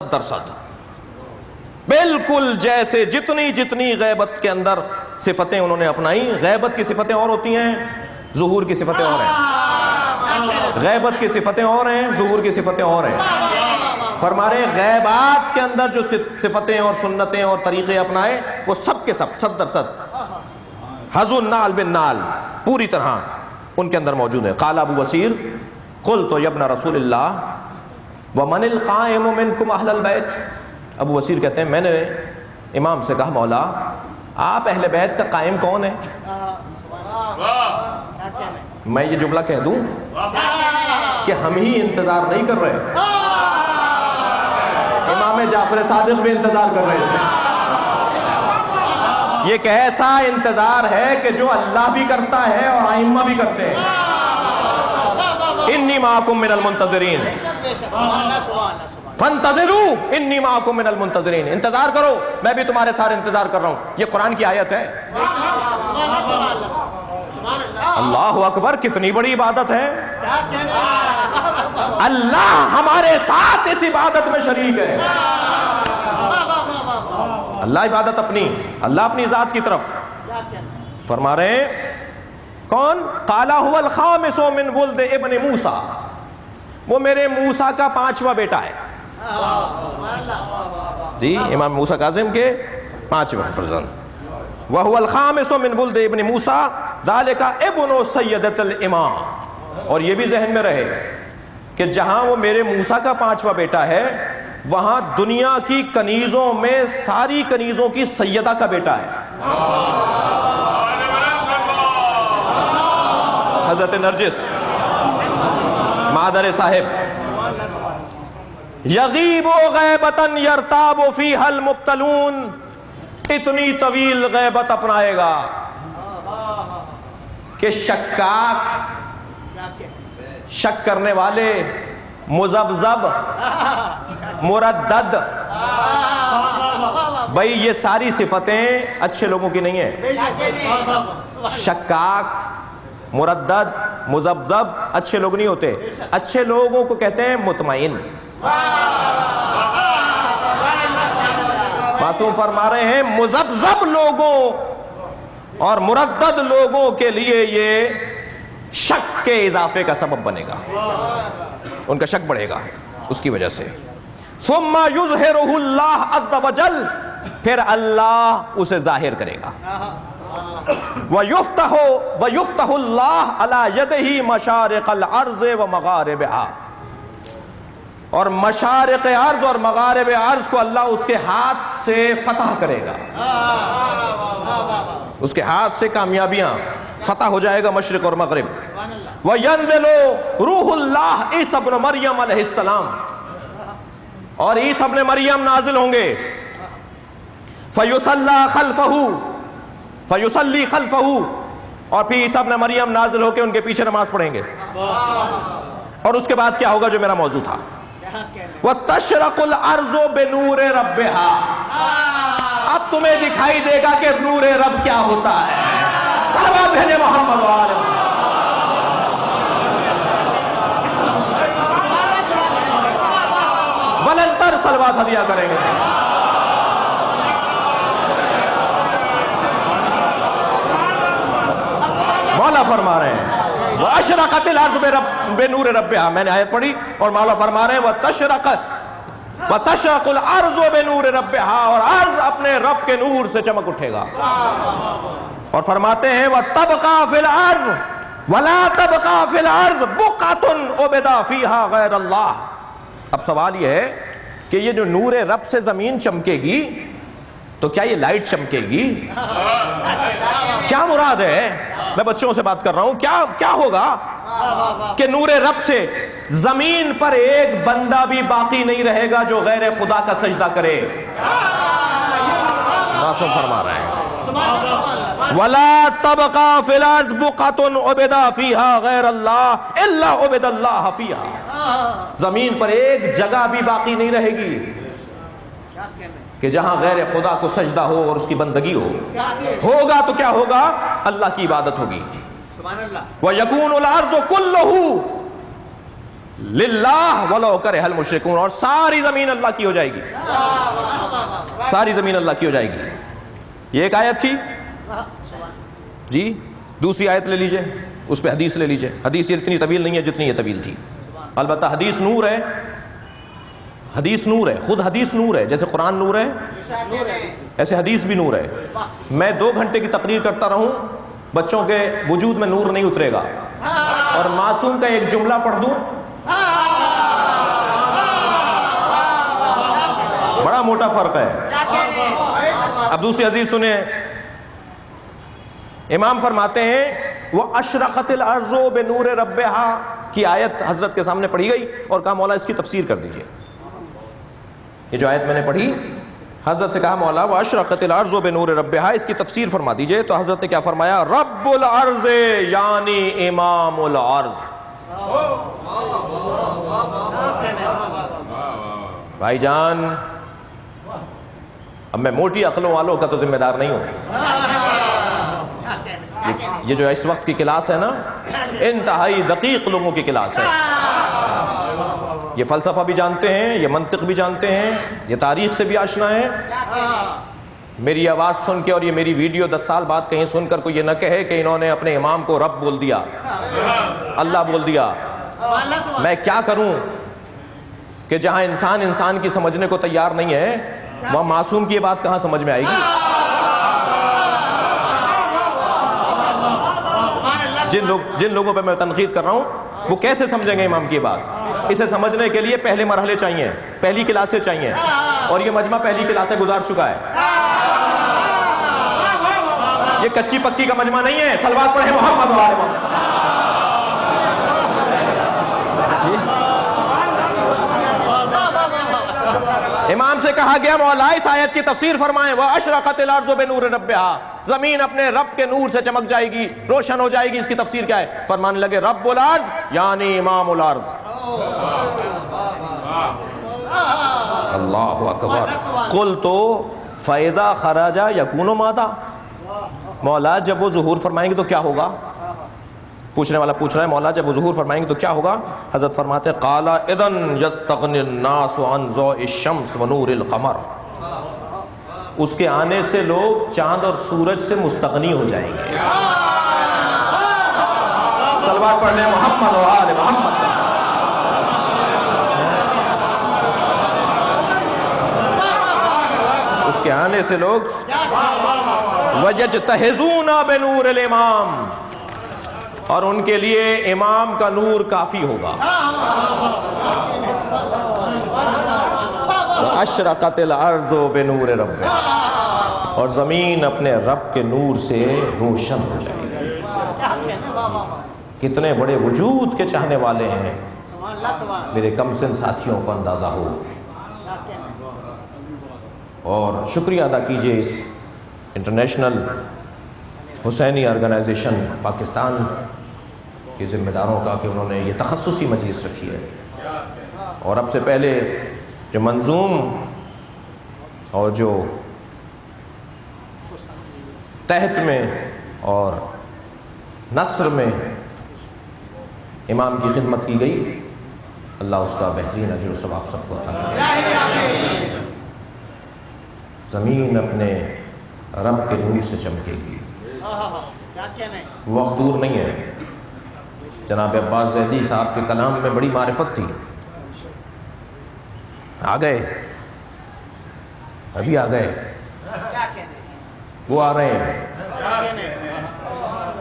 درصد بالکل جیسے جتنی غیبت کے اندر صفتیں انہوں نے اپنائی. غیبت کی صفتیں اور ہوتی ہیں، ظہور کی صفتیں اور ہیں. غیبت کی صفتیں اور ہیں، ظہور کی صفتیں اور ہیں. فرما رہے غیبات کے اندر جو صفتیں اور سنتیں اور طریقے اپنائے وہ سب کے سب 100% حظ النال بالنال پوری طرح ان کے اندر موجود ہے. قال ابو وسیر قلت یا ابن رسول اللہ ومن القائم منکم اہل البیت. ابو وسیر کہتے ہیں میں نے امام سے کہا مولا آپ اہل بیت کا قائم کون ہے؟ میں یہ جملہ کہہ دوں کہ ہم ہی انتظار نہیں کر رہے، امام جعفر صادق بھی انتظار کر رہے تھے. یہ کہ ایسا انتظار ہے کہ جو اللہ بھی کرتا ہے اور ائمہ بھی کرتے ہیں. انی معکم من المنتظرین فانتظروا انی معکم من المنتظرین. انتظار کرو میں بھی تمہارے ساتھ انتظار کر رہا ہوں. یہ قرآن کی آیت ہے. اللہ اکبر، کتنی بڑی عبادت ہے. اللہ ہمارے ساتھ اس عبادت میں شریک ہے. اللہ عبادت اپنی، اللہ اپنی ذات کی طرف فرما رہے ہیں. کون؟ قال هو الخامس من ولد ابن موسیٰ، وہ میرے موسیٰ کا 5واں بیٹا ہے. جی امام موسیٰ کاظم کے 5واں فرزند. وهو الخامس من ولد ابن موسیٰ ذالک ابن سیدۃ الامام. اور یہ بھی ذہن میں رہے کہ جہاں وہ میرے موسیٰ کا 5واں بیٹا ہے وہاں دنیا کی کنیزوں میں ساری کنیزوں کی سیدہ کا بیٹا ہے، حضرت نرجس مادر صاحب. یغیب غیبتا یرتاب فیہا المبتلون، اتنی طویل غیبت اپنائے گا کہ شک کرنے والے، مذبذب، مردد. بھائی یہ ساری صفتیں اچھے لوگوں کی نہیں ہیں. شکاک، مردد، مذبذب اچھے لوگ نہیں ہوتے. اچھے لوگوں کو کہتے ہیں مطمئن. معصوم فرما رہے ہیں مذبذب لوگوں اور مردد لوگوں کے لیے یہ شک کے اضافے کا سبب بنے گا، ان کا شک بڑھے گا اس کی وجہ سے. ثم یظہرہ اللہ عز وجل، پھر اللہ اسے ظاہر کرے گا. وَيُفْتَحُ اللَّهُ عَلَى يَدِهِ مَشَارِقَ الْأَرْضِ وَمَغَارِبِهَا، اور مشارق ارض اور مغارب ارض کو اللہ اس کے ہاتھ سے فتح کرے گا. اس کے ہاتھ سے کامیابیاں فتح ہو جائے گا مشرق اور مغرب. وَيَنزِلُ رُوحُ اللَّهِ عِيسَى ابْنُ مَرْيَمَ علیہ السلام، اور عیسیٰ ابن مریم نازل ہوں گے. فَيُصَلِّي خَلْفَهُ، اور پھر عیسیٰ ابن مریم نازل ہو کے ان کے پیچھے نماز پڑھیں گے. اور اس کے بعد کیا ہوگا جو میرا موضوع تھا، وَتَشْرَقُ الْأَرْضُ بِنُورِ رَبِّهَا. اب تمہیں دکھائی دے گا کہ نور رب کیا ہوتا ہے. صلوات بھیجے محمد وآلہ بلندر صلوات ہدیہ کریں گے. مولا فرما رہے ہیں وَأَشْرَقَتِ الْأَرْضُ بِنُورِ رَبِّهَا، میں نے آیت پڑھی اور مولا فرما رہے ہیں وَتَشْرَقُ الْأَرْضُ بِنُورِ رَبِّهَا، اور ارض اپنے رب کے نور سے چمک اٹھے گا. اور فرماتے ہیں وَتَبْقَى فِي الْأَرْضِ وَلَا تَبْقَى فِي الْأَرْضِ بُقْعَةٌ عُبِدَ فِيهَا غَيْرَ اللَّهِ. اب سوال یہ ہے کہ یہ جو نور رب سے زمین چمکے گی تو کیا یہ لائٹ چمکے گی؟ کیا مراد ہے؟ میں بچوں سے بات کر رہا ہوں. کیا ہوگا کہ نور رب سے زمین پر ایک بندہ بھی باقی نہیں رہے گا جو غیر خدا کا سجدہ کرے. معصوم فرما رہے ہیں وَلَا تَبْقَى فِي الْأَرْضِ بُقْعَةٌ عُبِدَ فِيهَا غَيْرَ اللَّهِ إِلَّا عُبِدَ اللَّهَ فِيهَا. زمین پر ایک جگہ بھی باقی نہیں رہے گی کہ جہاں غیر خدا کو سجدہ ہو اور اس کی بندگی ہوگا تو کیا ہوگا؟ اللہ کی عبادت ہوگی. وَيَكُونُ الْأَرْضُ كُلُّهُ للہ ولو کرہ المشرکون، اور ساری زمین اللہ کی ہو جائے گی، ساری زمین اللہ کی ہو جائے گی. یہ ایک آیت تھی جی. دوسری آیت لے لیجئے، اس پہ حدیث لے لیجئے. حدیث یہ اتنی طویل نہیں ہے جتنی یہ طویل تھی، البتہ حدیث نور ہے، حدیث نور ہے، خود حدیث نور ہے. جیسے قرآن نور ہے ایسے حدیث بھی نور ہے. میں 2 گھنٹے کی تقریر کرتا رہوں، بچوں کے وجود میں نور نہیں اترے گا، اور معصوم کا ایک جملہ پڑھ دوں، بڑا موٹا فرق ہے. اب دوسری حدیث سنیں. امام فرماتے ہیں وَأَشْرَقَتِ الْأَرْضُ بِنُورِ رَبِّهَا کی آیت حضرت کے سامنے پڑھی گئی اور کہا مولا اس کی تفسیر کر دیجئے. یہ جو آیت میں نے پڑھی، حضرت سے کہا مولا وَأَشْرَقَتِ الْأَرْضُ بِنُورِ رَبِّهَا، اس کی تفسیر فرما دیجئے. تو حضرت نے کیا فرمایا؟ رب الارض یعنی امام الارض. بھائی جان، اب میں موٹی عقلوں والوں کا تو ذمہ دار نہیں ہوں. یہ جو اس وقت کی کلاس ہے نا، انتہائی دقیق لوگوں کی کلاس ہے. یہ فلسفہ بھی جانتے ہیں، یہ منطق بھی جانتے ہیں، یہ تاریخ سے بھی آشنا ہے. میری آواز سن کے اور یہ میری ویڈیو 10 سال بعد کہیں سن کر کوئی یہ نہ کہے کہ انہوں نے اپنے امام کو رب بول دیا، اللہ بول دیا. میں کیا کروں کہ جہاں انسان انسان کی سمجھنے کو تیار نہیں ہے، وہاں معصوم کی یہ بات کہاں سمجھ میں آئے گی؟ جن لوگوں پہ میں تنقید کر رہا ہوں وہ کیسے سمجھیں گے امام کی بات؟ اسے سمجھنے کے لیے پہلے مرحلے چاہیے، پہلی کلاسیں چاہیے، اور یہ مجمع پہلی کلاسیں گزار چکا ہے. یہ کچی پکی کا مجمع نہیں ہے. صلوات پڑھیں محمد و آل محمد. امام سے کہا گیا مولا اس آیت کی تفسیر فرمائیں. وَأَشْرَقَتِ الْأَرْضُ بِنُورِ رَبِّهَا، زمین اپنے رب کے نور سے چمک جائے گی، روشن ہو جائے گی. اس کی تفسیر کیا ہے؟ فرمانے لگے رب الارض یعنی امام الارض. اللہ اکبر. قلت فَإِذَا خَرَجَ يَكُونُ مَاذَا، مولا جب وہ ظہور فرمائیں گے تو کیا ہوگا؟ پوچھنے والا پوچھ رہا ہے مولا جب وہ ظہور فرمائیں گے تو کیا ہوگا؟ حضرت فرماتے ہیں قَالَ اِذَنْ يَسْتَغْنِ النَّاسُ عَنْ ضَوْءِ الشَّمْسِ وَنُورِ الْقَمَرِ، اس کے آنے سے لوگ چاند اور سورج سے مستغنی ہو جائیں گے. صلوات پڑھ لیں محمد و آل محمد. اس کے آنے سے لوگ وَيَجْتَهِزُونَ بِنُورِ الْإِمَامِ، اور ان کے لیے امام کا نور کافی ہوگا. وَأَشْرَقَتِ الْأَرْضُ بِنُورِ رَبِّهَا، اور زمین اپنے رب کے نور سے روشن ہو جائے گی. کتنے بڑے وجود کے چاہنے والے ہیں میرے کم سن ساتھیوں کو اندازہ ہو. اور شکریہ ادا کیجئے اس انٹرنیشنل حسینی آرگنائزیشن پاکستان کے ذمہ داروں کا کہ انہوں نے یہ تخصصی مجلس رکھی ہے. اور اب سے پہلے جو منظوم اور جو تحت میں اور نثر میں امام کی خدمت کی گئی، اللہ اس کا بہترین اجر و ثواب سب کو عطا کرے. زمین اپنے رب کے نور سے چمکے گی. وقت دور نہیں ہے. جناب عباس زیدی صاحب کے کلام میں بڑی معرفت تھی. آ گئے، ابھی آ گئے، وہ آ رہے ہیں.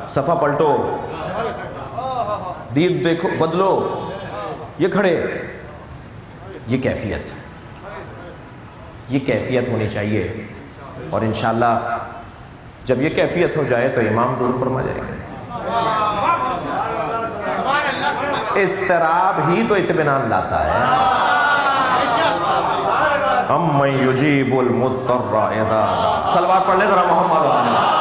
صفحہ پلٹو، دید دیکھو، بدلو، یہ کھڑے. یہ کیفیت ہونی چاہیے. اور انشاءاللہ جب یہ کیفیت ہو جائے تو امام ظہور فرما جائے گا. اضطراب ہی تو اطمینان لاتا ہے. اَمَّن يُجِيبُ الْمُضْطَرَّ إِذَا دَعَاهُ. صلوات پڑھ لیں ذرا محمد و آل محمد.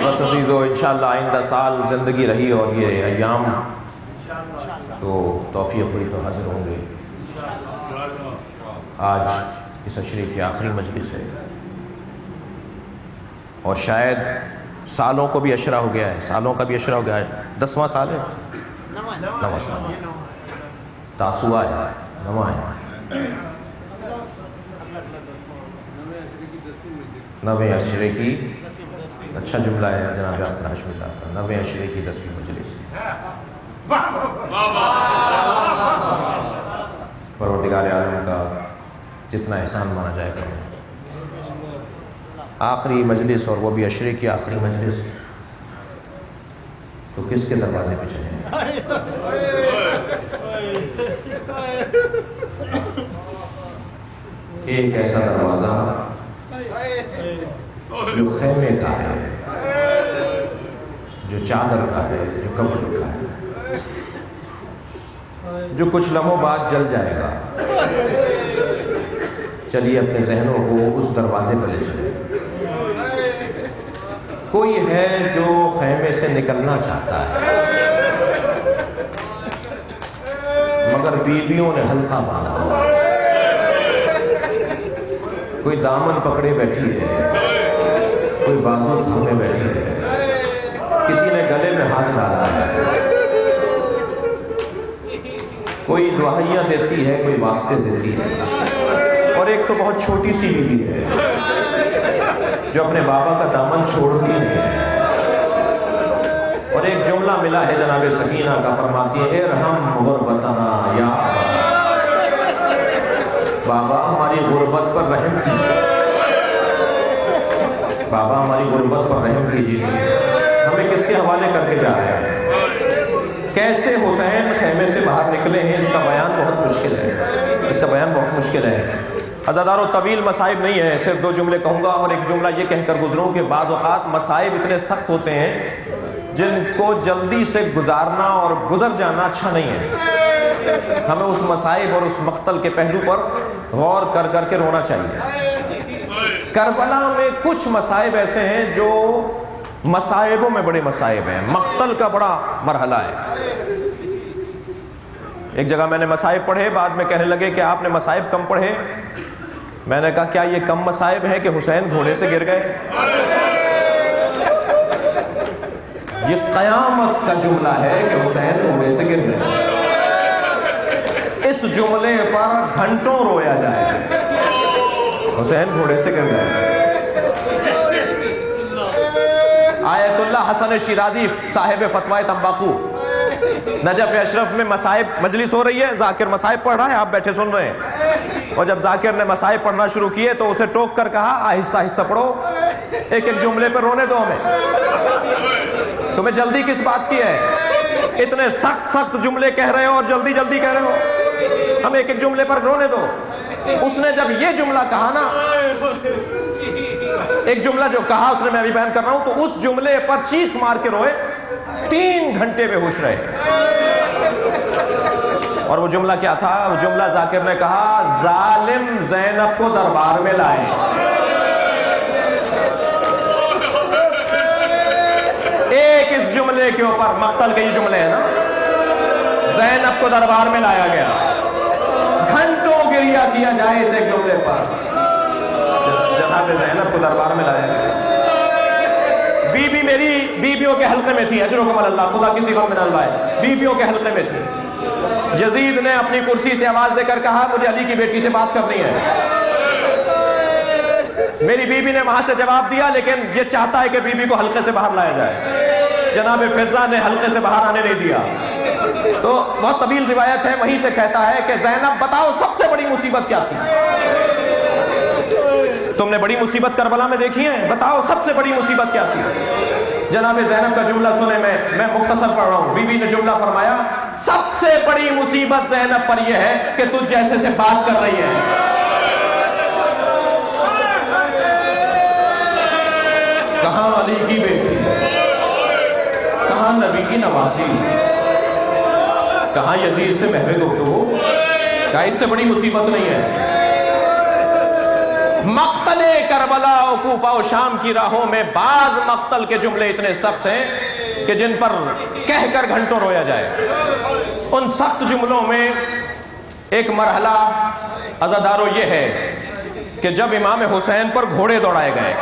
بس عزیزو انشاءاللہ آئندہ سال زندگی رہی اور یہ ایام تو توفیق ہوئی تو حاضر ہوں گے. آج اس عشرے کی آخری مجلس ہے، اور شاید سالوں کو بھی عشرہ ہو گیا ہے، سالوں کا بھی عشرہ ہو گیا ہے۔ 10واں سال ہے، 9واں سال تاسوعا ہے، 9واں ہے، 9ویں عشرے کی، اچھا جملہ ہے جناب اختر ہاشمی صاحب کا، 9ویں عشرے کی 10ویں مجلس۔ پروردگار عالم کا جتنا احسان مانا جائے گا، آخری مجلس اور وہ بھی عشرے کی آخری مجلس، تو کس کے دروازے پہ چلیں؟ ایک ایسا دروازہ جو خیمے کا ہے، جو چادر کا ہے، جو کپڑے کا ہے، جو کچھ لمحوں بعد جل جائے گا۔ چلیے اپنے ذہنوں کو اس دروازے پر لے چلیں۔ کوئی ہے جو خیمے سے نکلنا چاہتا ہے، مگر بیویوں نے حلقہ باندھا ہوا، کوئی دامن پکڑے بیٹھی ہے، کوئی بازو تھامے بیٹھی ہے، کسی نے گلے میں ہاتھ ڈالا ہے، کوئی دعائیاں دیتی ہے، کوئی واسطے دیتی ہے، اور ایک تو بہت چھوٹی سی بیوی ہے جو اپنے بابا کا دامن چھوڑتی ہے۔ اور ایک جملہ ملا ہے جناب سکینہ کا، فرماتی ہے ارحم غربتنا یا بابا ہماری غربت پر رحم کیجیے، بابا ہماری غربت پر رحم کیجیے۔ ہمیں کس کے حوالے کر کے جا رہے ہیں؟ کیسے حسین خیمے سے باہر نکلے ہیں، اس کا بیان بہت مشکل ہے، اس کا بیان بہت مشکل ہے۔ عزادارو طویل مصائب نہیں ہے، صرف 2 جملے کہوں گا، اور ایک جملہ یہ کہہ کر گزروں کہ بعض اوقات مصائب اتنے سخت ہوتے ہیں جن کو جلدی سے گزارنا اور گزر جانا اچھا نہیں ہے۔ ہمیں اس مصائب اور اس مقتل کے پہلو پر غور کر کر کے رونا چاہیے۔ کربلا میں کچھ مصائب ایسے ہیں جو مصائبوں میں بڑے مصائب ہیں، مقتل کا بڑا مرحلہ ہے۔ ایک جگہ میں نے مصائب پڑھے، بعد میں کہنے لگے کہ آپ نے مصائب کم پڑھے۔ میں نے کہا کیا یہ کم مصائب ہے کہ حسین گھوڑے سے گر گئے؟ یہ قیامت کا جملہ ہے کہ حسین گھوڑے سے گر گئے۔ اس جملے پر گھنٹوں رویا جائے، حسین گھوڑے سے گر گئے۔ آیت اللہ حسن شیرازی صاحب فتویٰ تمباکو، نجف اشرف میں مصائب مجلس ہو رہی ہے، ذاکر مصائب پڑھ رہا ہے، آپ بیٹھے سن رہے ہیں، اور جب ذاکر نے مصائب پڑھنا شروع کیے تو اسے ٹوک کر کہا آہستہ آہستہ پڑھو، ایک ایک جملے پہ رونے دو ہمیں، تمہیں جلدی کس بات کی ہے؟ اتنے سخت جملے کہہ رہے ہو اور جلدی جلدی کہہ رہے ہو، ہمیں ایک ایک جملے پر رونے دو۔ اس نے جب یہ جملہ کہا نا، ایک جملہ جو کہا اس نے، میں ابھی بیان کر رہا ہوں، تو اس جملے پر چیخ مار کے روئے، 3 گھنٹے بے ہوش رہے۔ اور وہ جملہ کیا تھا؟ وہ جملہ ذاکر نے کہا ظالم زینب کو دربار میں لائے۔ ایک اس جملے کے اوپر مقتل کے یہ جملے ہیں نا، زینب کو دربار میں لایا گیا، گھنٹوں گریہ کیا جائے اس ایک جملے پر، جناب زینب کو دربار میں لایا گیا۔ بی بی میری بیویوں کے حلقے میں تھی، اجرکم اللہ، خدا کسی غم میں نہ لائے، بیویوں کے حلقے میں تھی۔ یزید نے اپنی کرسی سے آواز دے کر کہا مجھے علی کی بیٹی سے بات کرنی ہے۔ میری بیوی نے وہاں سے جواب دیا لیکن یہ چاہتا ہے کہ بیوی کو حلقے سے باہر لایا جائے۔ جناب فضہ نے حلقے سے باہر آنے نہیں دیا۔ تو بہت طویل روایت ہے، وہیں سے کہتا ہے کہ زینب بتاؤ سب سے بڑی مصیبت کیا تھی؟ تم نے بڑی مصیبت کربلا میں دیکھی ہے، بتاؤ سب سے بڑی مصیبت کیا تھی؟ جناب زینب کا جملہ سنے، میں مختصر پڑھ رہا ہوں۔ بی بی نے جملہ فرمایا سب سے بڑی مصیبت زینب پر یہ ہے کہ تجھ جیسے سے بات کر رہی ہے۔ کہاں علی کی بیٹی، کہاں نبی کی نوازی، کہاں یزید سے محو گفتگو، کہا اس سے بڑی مصیبت نہیں ہے۔ مقتل کربلا و کوفہ و شام کی راہوں میں بعض مقتل کے جملے اتنے سخت ہیں کہ جن پر کہہ کر گھنٹوں رویا جائے۔ ان سخت جملوں میں ایک مرحلہ عزادارو یہ ہے کہ جب امام حسین پر گھوڑے دوڑائے گئے،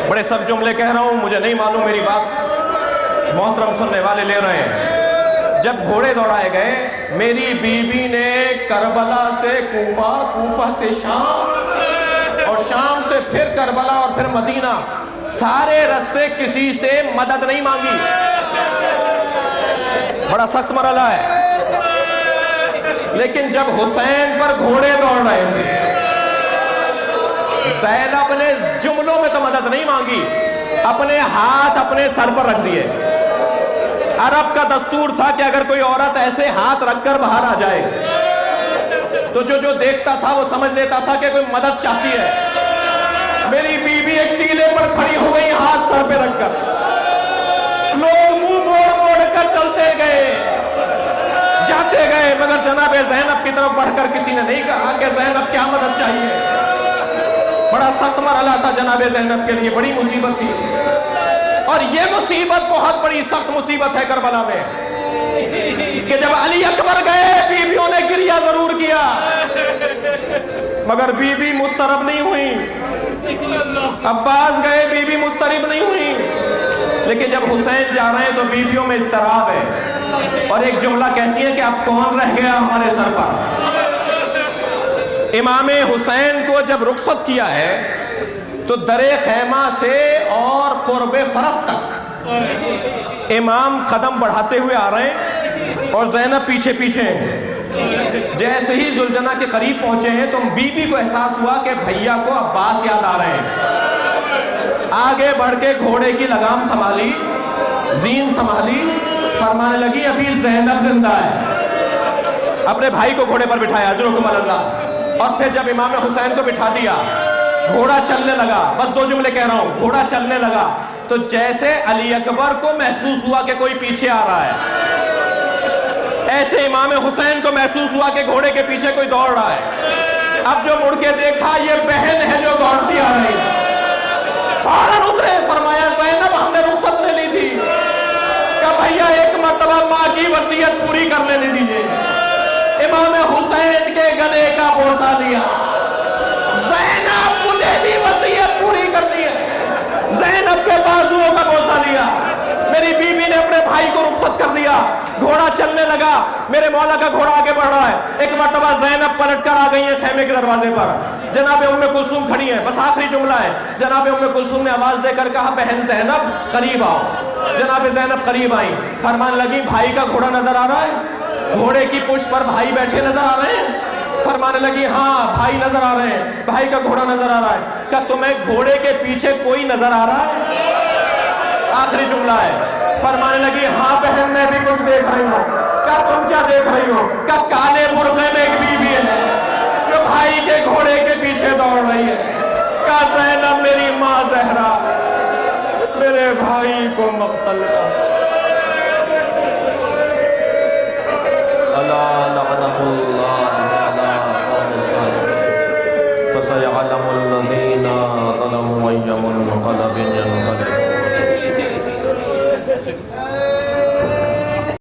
بڑے سخت جملے کہہ رہا ہوں، مجھے نہیں معلوم میری بات محترم سننے والے لے رہے ہیں، جب گھوڑے دوڑائے گئے میری بیوی نے کربلا سے کوفہ، کوفہ سے شام، اور شام سے پھر کربلا اور پھر مدینہ، سارے راستے کسی سے مدد نہیں مانگی۔ بڑا سخت مرحلہ ہے، لیکن جب حسین پر گھوڑے دوڑ رہے تھے زینب نے جملوں میں تو مدد نہیں مانگی، اپنے ہاتھ اپنے سر پر رکھ دیے۔ عرب کا دستور تھا کہ اگر کوئی عورت ایسے ہاتھ رکھ کر باہر آ جائے تو جو دیکھتا تھا وہ سمجھ لیتا تھا کہ کوئی مدد چاہتی ہے۔ میری بیوی ایک ٹیلے پر کھڑی ہو گئی ہاتھ سر پہ رکھ کر، لوگ منہ موڑ موڑ کر چلتے گئے، جاتے گئے، مگر جناب زینب کی طرف بڑھ کر کسی نے نہیں کہا کہ زینب کیا مدد چاہیے۔ بڑا سخت مرحلہ تھا جناب زینب کے لیے، بڑی مصیبت تھی، اور یہ مصیبت بہت بڑی سخت مصیبت ہے کربلا میں، کہ جب علی اکبر گئے بیویوں نے گریہ ضرور کیا مگر بیوی مضطرب نہیں ہوئی، عباس گئے بیوی مضطرب نہیں ہوئی، لیکن جب حسین جا رہے ہیں تو بیویوں میں اضطراب ہے، اور ایک جملہ کہتی ہے کہ اب کون رہ گیا ہمارے سر پر۔ امام حسین کو جب رخصت کیا ہے تو در خیمہ سے اور قرب فرس تک امام قدم بڑھاتے ہوئے آ رہے ہیں اور زینب پیچھے پیچھے ہیں۔ جیسے ہی ذوالجنہ کے قریب پہنچے ہیں تو بیوی کو احساس ہوا کہ بھیا کو عباس یاد آ رہے ہیں، آگے بڑھ کے گھوڑے کی لگام سنبھالی، زین سنبھالی، فرمانے لگی ابھی زینب زندہ ہے۔ اپنے بھائی کو گھوڑے پر بٹھایا، اجرکم اللہ، اور پھر جب امام حسین کو بٹھا دیا گھوڑا چلنے لگا، بس دو جملے کہہ رہا ہوں، گھوڑا چلنے لگا تو جیسے علی اکبر کو محسوس ہوا کہ کوئی پیچھے آ رہا ہے، ایسے امام حسین کو محسوس ہوا کہ گھوڑے کے پیچھے کوئی دوڑ رہا ہے۔ اب جو مڑ کے دیکھا یہ بہن ہے جو دوڑتی آ رہی، فوراً اترے، فرمایا زینب ہم نے رخصت لے لی تھی، کہ بھیا ایک مرتبہ ماں کی وصیت پوری کر لینے دیجیے۔ امام حسین کے گلے کا بوسہ لیا، زینب مجھے بھی وصیت پوری کرنی ہے، زینب کے بازوؤں کا بوسہ لیا۔ میری بیوی نے اپنے بھائی کو رخصت کر دیا، گھوڑا چلنے لگا، میرے مولا کا گھوڑا آگے بڑھ رہا ہے۔ ایک مرتبہ زینب پلٹ کر آ گئی ہیں خیمے کے دروازے پر، جناب ام کلثوم کھڑی ہیں، بس آخری جملہ ہے، جناب ام کلثوم نے آواز دے کر کہا بہن زینب قریب آؤ۔ جناب زینب قریب آئیں، فرمان لگی بھائی کا گھوڑا نظر آ رہا ہے؟ گھوڑے کی پشت پر بھائی بیٹھے نظر آ رہے ہیں؟ فرمانے لگی ہاں بھائی نظر آ رہے ہیں، بھائی کا گھوڑا نظر آ رہا ہے۔ کیا تمہیں گھوڑے کے پیچھے کوئی نظر آ رہا ہے؟ آخری جملہ ہے، فرمانے لگی ہاں بہن میں بھی کچھ دیکھ رہی ہوں۔ کیا تم کیا دیکھ رہی ہو؟ کیا کالے مرغے میں ایک بیوی ہے جو بھائی کے گھوڑے کے پیچھے دوڑ رہی ہے؟ کیا زینب میری ماں زہرا میرے بھائی کو مقتل کر۔ اللہ لعنہ اللہ علی فسيعلم